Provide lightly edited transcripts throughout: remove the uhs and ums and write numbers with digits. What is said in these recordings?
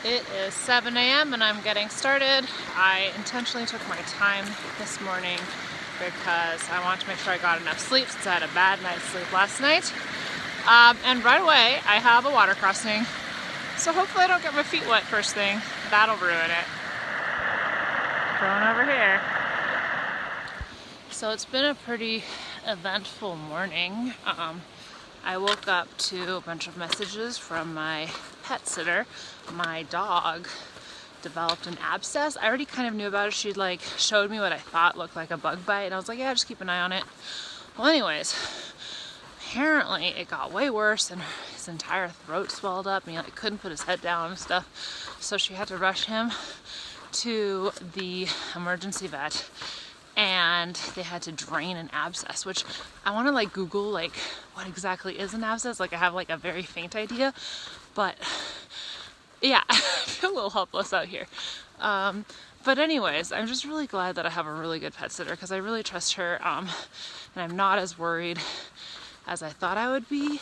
It is 7 a.m. and I'm getting started. I intentionally took my time this morning because I wanted to make sure I got enough sleep since I had a bad night's sleep last night. And right away I have a water crossing, so hopefully I don't get my feet wet first thing. That'll ruin it. Going over here. So it's been a pretty eventful morning. I woke up to a bunch of messages from my pet sitter. My dog developed an abscess. I already kind of knew about it. She'd like showed me what I thought looked like a bug bite, and I was like, yeah, just keep an eye on it. Well, anyways, apparently it got way worse and his entire throat swelled up and he like couldn't put his head down and stuff. So she had to rush him to the emergency vet, and they had to drain an abscess, which I want to like Google like what exactly is an abscess. Like I have like a very faint idea, but yeah, I feel a little helpless out here. But anyways, I'm just really glad that I have a really good pet sitter because I really trust her, and I'm not as worried as I thought I would be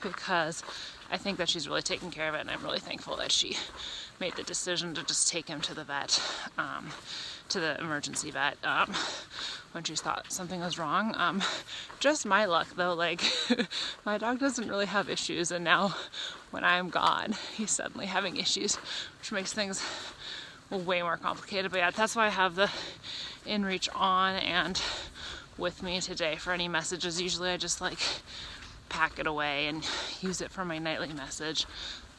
because I think that she's really taking care of it, and I'm really thankful that she made the decision to just take him to the vet, to the emergency vet, when she thought something was wrong. Just my luck though, like my dog doesn't really have issues, and now when I'm gone, he's suddenly having issues, which makes things way more complicated. But yeah, that's why I have the inReach on and with me today for any messages. Usually I just like pack it away and use it for my nightly message,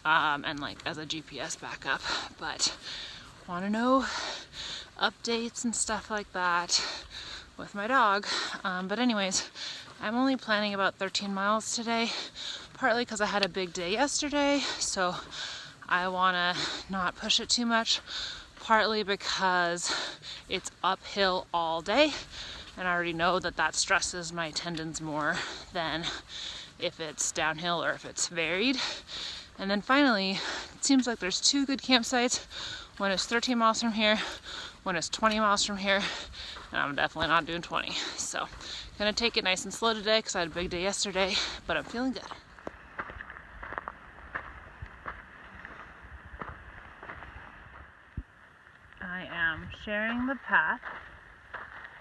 and like as a GPS backup, but want to know updates and stuff like that with my dog. But anyways, I'm only planning about 13 miles today, partly because I had a big day yesterday, so I want to not push it too much, partly because it's uphill all day, and I already know that that stresses my tendons more than if it's downhill or if it's varied. And then finally, it seems like there's two good campsites. One is 13 miles from here, one is 20 miles from here, and I'm definitely not doing 20. So, gonna take it nice and slow today because I had a big day yesterday, but I'm feeling good. I am sharing the path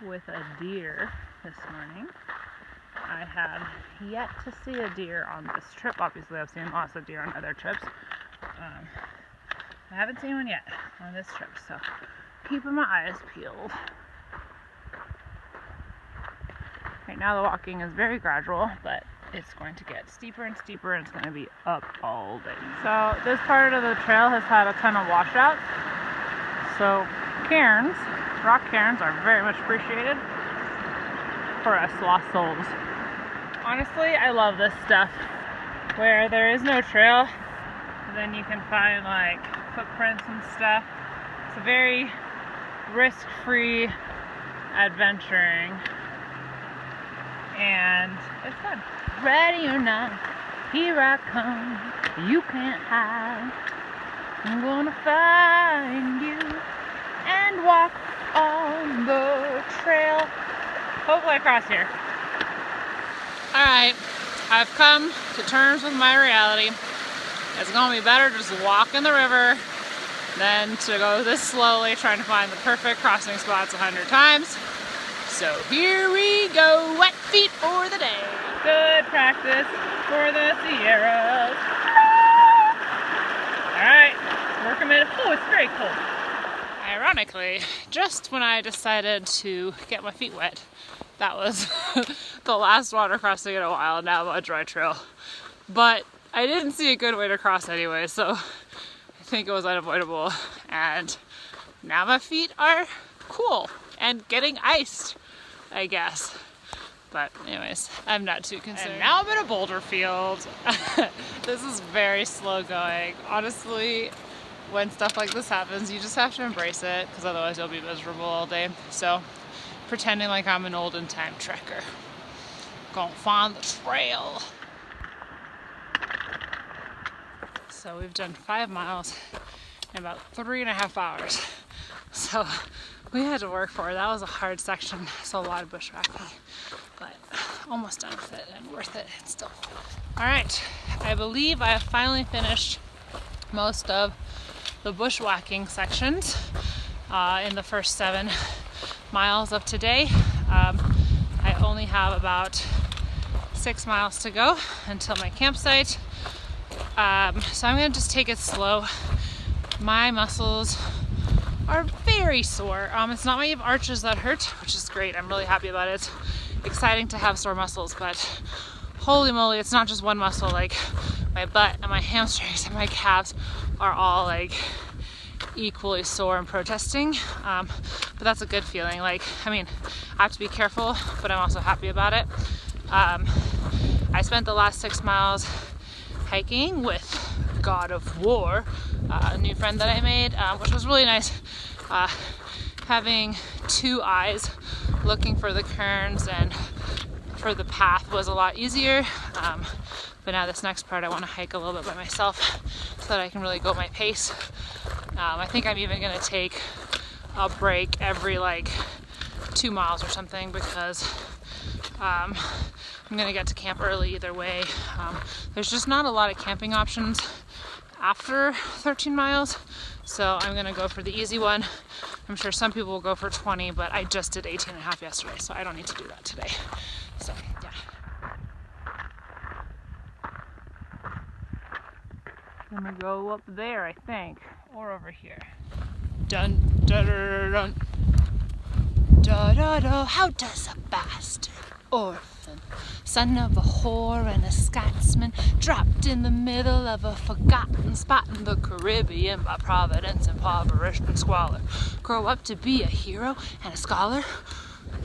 with a deer this morning. I have yet to see a deer on this trip. Obviously, I've seen lots of deer on other trips. I haven't seen one yet on this trip, so keeping my eyes peeled. Right now the walking is very gradual, but it's going to get steeper and steeper, and it's going to be up all day. So this part of the trail has had a ton of washouts. So cairns, rock cairns, are very much appreciated for us lost souls. Honestly, I love this stuff where there is no trail, then you can find like footprints and stuff. It's a very risk-free adventuring, and it's fun. Ready or not, here I come. You can't hide. I'm gonna find you and walk on the trail. Hopefully I cross here. Alright, I've come to terms with my reality. It's gonna be better to just walk in the river than to go this slowly trying to find the perfect crossing spots 100 times. So here we go, wet feet for the day. Good practice for the Sierras. Alright, work a minute. Oh, it's very cold. Ironically, just when I decided to get my feet wet, that was the last water crossing in a while, and now I'm on a dry trail. But I didn't see a good way to cross anyway, so I think it was unavoidable. And now my feet are cool and getting iced, I guess. But anyways, I'm not too concerned. And now I'm in a boulder field. This is very slow going. Honestly, when stuff like this happens, you just have to embrace it, because otherwise you'll be miserable all day. So, pretending like I'm an olden time trekker. Gonna find the trail. So we've done 5 miles in about 3.5 hours. So we had to work for it. That was a hard section, so a lot of bushwhacking, but almost done with it and worth it and still. All right, I believe I have finally finished most of the bushwhacking sections in the first 7 miles of today. I only have about 6 miles to go until my campsite. So I'm gonna just take it slow. My muscles are very sore. It's not my arches that hurt, which is great. I'm really happy about it. It's exciting to have sore muscles, but holy moly, it's not just one muscle. Like my butt and my hamstrings and my calves are all like equally sore and protesting. But that's a good feeling. Like, I mean, I have to be careful, but I'm also happy about it. I spent the last 6 miles hiking with God of War, a new friend that I made, which was really nice. Having 2 eyes looking for the cairns and for the path was a lot easier. But now this next part I want to hike a little bit by myself so that I can really go my pace. I think I'm even going to take a break every like 2 miles or something because I'm going to get to camp early either way. There's just not a lot of camping options after 13 miles, so I'm going to go for the easy one. I'm sure some people will go for 20, but I just did 18 and a half yesterday, so I don't need to do that today. So, yeah. I'm gonna go up there, I think, or over here. Dun da da dun. Da da da. How does a bastard orphan, son of a whore and a Scotsman, dropped in the middle of a forgotten spot in the Caribbean by providence, impoverished and squalor, grow up to be a hero and a scholar?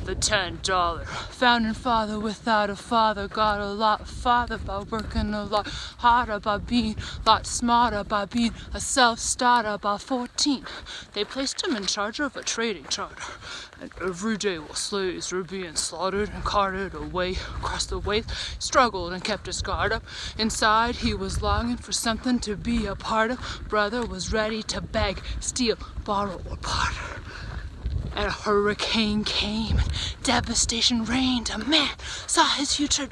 The $10 founding father without a father got a lot farther by working a lot harder, by being a lot smarter, by being a self-starter. By 14 they placed him in charge of a trading charter, and every day while slaves were being slaughtered and carted away across the waves, struggled and kept his guard up. Inside he was longing for something to be a part of. Brother was ready to beg, steal, borrow, or barter. And a hurricane came and devastation reigned. A man saw his future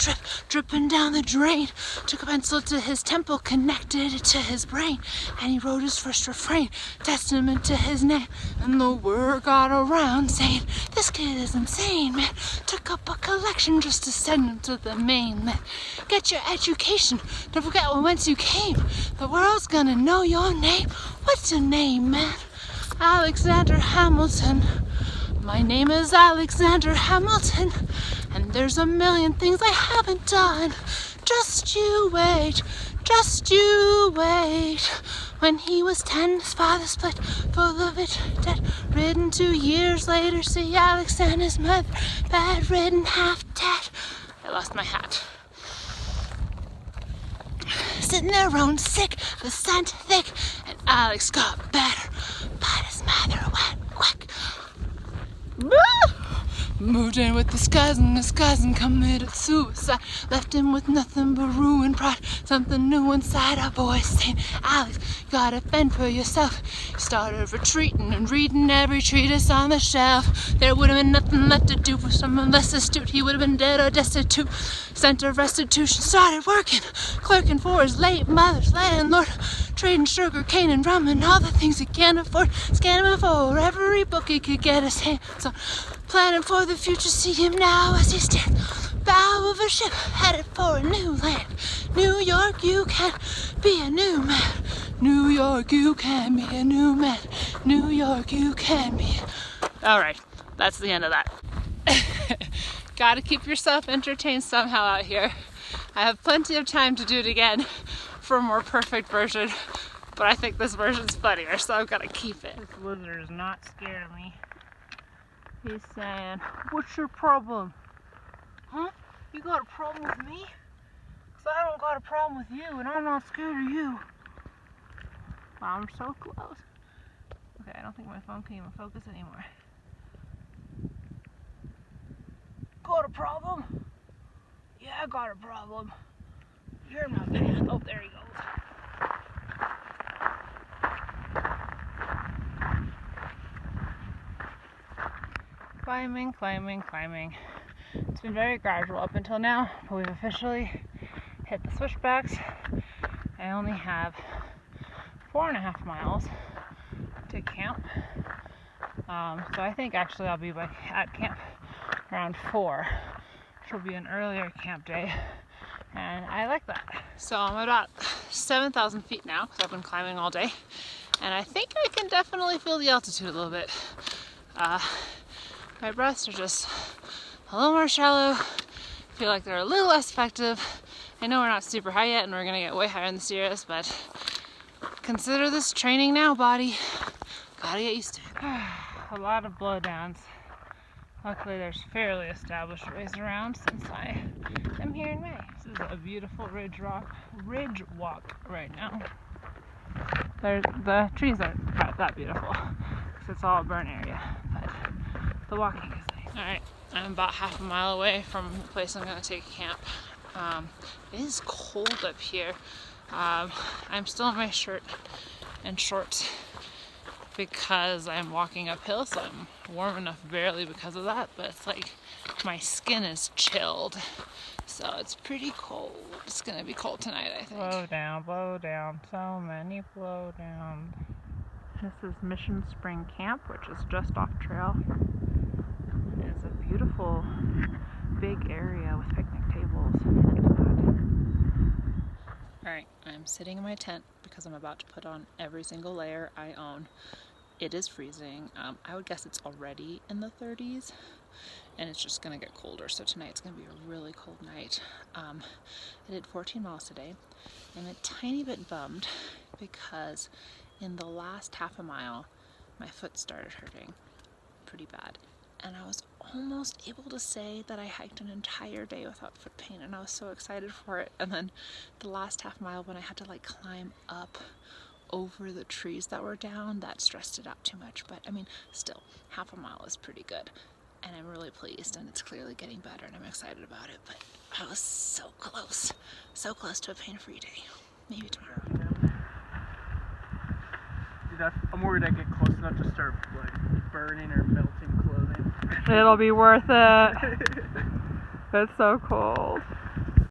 dripping down the drain, took a pencil to his temple, connected it to his brain, and he wrote his first refrain, testament to his name. And the word got around saying, this kid is insane, man. Took up a collection just to send him to the mainland. Get your education, don't forget whence you came. The world's gonna know your name. What's your name, man? Alexander Hamilton. My name is Alexander Hamilton, and there's a million things I haven't done. Just you wait, just you wait. When he was 10, his father split, full of it, debt-ridden. 2 years later, see Alexander's mother, bedridden, half dead. I lost my hat. Sitting there round sick, the scent thick, and Alex got better, but his mother went quick. Moved in with his cousin committed suicide, left him with nothing but ruin, pride, something new inside. A voice saying, Alex, you gotta fend for yourself. He started retreating and reading every treatise on the shelf. There would have been nothing left to do for someone less astute. He would have been dead or destitute. Sent to restitution, started working, clerking for his late mother's landlord, trading sugar cane and rum and all the things he can't afford, scanning for every book he could get his hands on, planning for the future. See him now as he stands bow of a ship headed for a new land. New York, you can be a new man. New York, you can be a new man. New York, you can be. All right, that's the end of that. Gotta keep yourself entertained somehow out here. I have plenty of time to do it again for a more perfect version, but I think this version's funnier, so I've got to keep it. This lizard is not scared of me. He's saying, what's your problem? Huh? You got a problem with me? Because I don't got a problem with you, and I'm not scared of you. Wow, I'm so close. Okay, I don't think my phone can even focus anymore. Got a problem? Yeah, I got a problem. You're my man. Oh, there he goes. Climbing, climbing, climbing. It's been very gradual up until now, but we've officially hit the switchbacks. I only have 4.5 miles to camp. So I think actually I'll be at camp around 4, which will be an earlier camp day, and I like that. So I'm about 7,000 feet now because I've been climbing all day, and I think I can definitely feel the altitude a little bit. My breaths are just a little more shallow. I feel like they're a little less effective. I know we're not super high yet and we're gonna get way higher in the Sierras, but consider this training now, body. Gotta get used to it. A lot of blowdowns. Luckily there's fairly established ways around since I am here in May. This is a beautiful ridge walk right now. The trees aren't that beautiful because it's all a burn area, but the walking is nice. Alright, I'm about half a mile away from the place I'm going to take camp. It is cold up here. I'm still in my shirt and shorts because I'm walking uphill, so I'm warm enough barely because of that, but it's like my skin is chilled, so it's pretty cold. It's going to be cold tonight, I think. Blow down, so many blow downs. This is Mission Spring Camp, which is just off trail. It's a beautiful big area with picnic tables and food. Alright, I'm sitting in my tent because I'm about to put on every single layer I own. It is freezing. I would guess it's already in the 30s and it's just going to get colder, so tonight's going to be a really cold night. I did 14 miles today. I'm a tiny bit bummed because in the last half a mile my foot started hurting pretty bad, and I was almost able to say that I hiked an entire day without foot pain, and I was so excited for it. And then the last half mile, when I had to like climb up over the trees that were down, that stressed it out too much. But I mean, still, half a mile is pretty good, and I'm really pleased, and it's clearly getting better, and I'm excited about it. But I was so close to a pain-free day. Maybe tomorrow. Dude, I'm worried I get close enough to start like burning or melting clothing. It'll be worth it. It's so cold.